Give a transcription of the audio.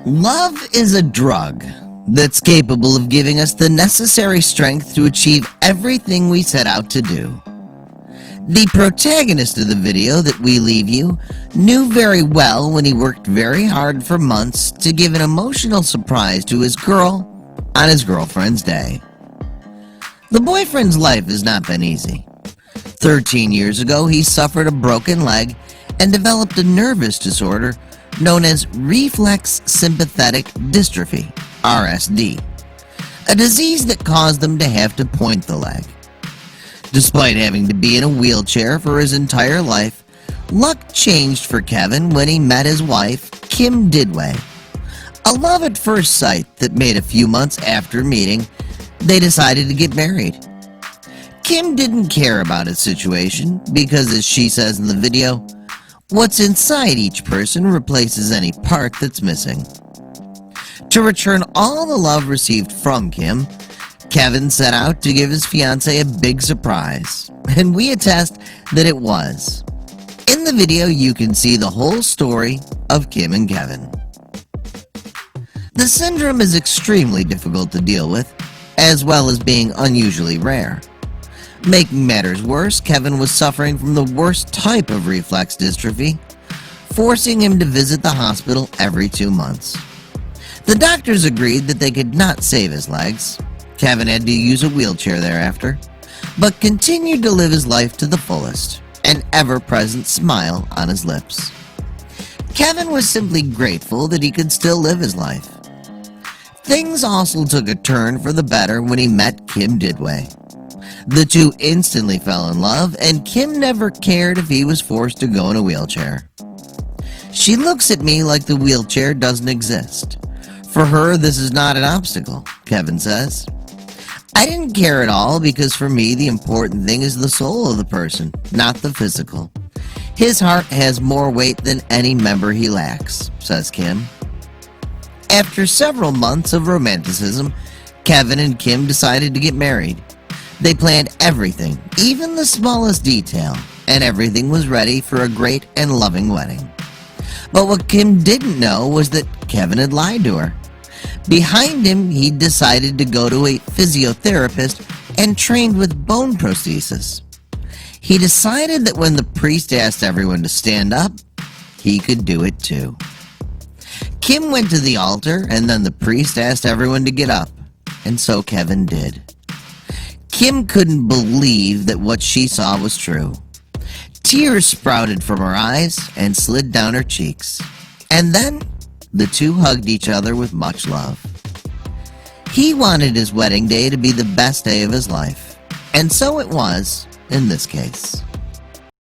Love is a drug that's capable of giving us the necessary strength to achieve everything we set out to do. The protagonist of the video that we leave you knew very well when he worked very hard for months to give an emotional surprise to his girl on his girlfriend's day. The boyfriend's life has not been easy. 13 years ago, he suffered a broken leg and developed a nervous disorder known as reflex sympathetic dystrophy, RSD, a disease that caused them to have to point the leg. Despite having to be in a wheelchair for his entire life, luck changed for Kevin when he met his wife, Kim Didway. A love at first sight that made a few months after meeting, they decided to get married. Kim didn't care about his situation because, as she says in the video, what's inside each person replaces any part that's missing. To return all the love received from Kim, Kevin set out to give his fiancée a big surprise, and we attest that it was. In the video, you can see the whole story of Kim and Kevin. The syndrome is extremely difficult to deal with, as well as being unusually rare. Making matters worse, Kevin was suffering from the worst type of reflex dystrophy, forcing him to visit the hospital every 2 months. The doctors agreed that they could not save his legs. Kevin had to use a wheelchair thereafter, but continued to live his life to the fullest, an ever-present smile on his lips. Kevin was simply grateful that he could still live his life. Things also took a turn for the better when he met Kim Didway. The two instantly fell in love, and Kim never cared if he was forced to go in a wheelchair. She looks at me like the wheelchair doesn't exist. For her, this is not an obstacle, Kevin says. I didn't care at all because for me, the important thing is the soul of the person, not the physical. His heart has more weight than any member he lacks, says Kim. After several months of romanticism, Kevin and Kim decided to get married. They planned everything, even the smallest detail, and everything was ready for a great and loving wedding. But what Kim didn't know was that Kevin had lied to her. Behind him, he decided to go to a physiotherapist and trained with bone prosthesis. He decided that when the priest asked everyone to stand up, he could do it too. Kim went to the altar, and then the priest asked everyone to get up, and so Kevin did. Kim couldn't believe that what she saw was true. Tears sprouted from her eyes and slid down her cheeks. And then, the two hugged each other with much love. He wanted his wedding day to be the best day of his life, and so it was in this case.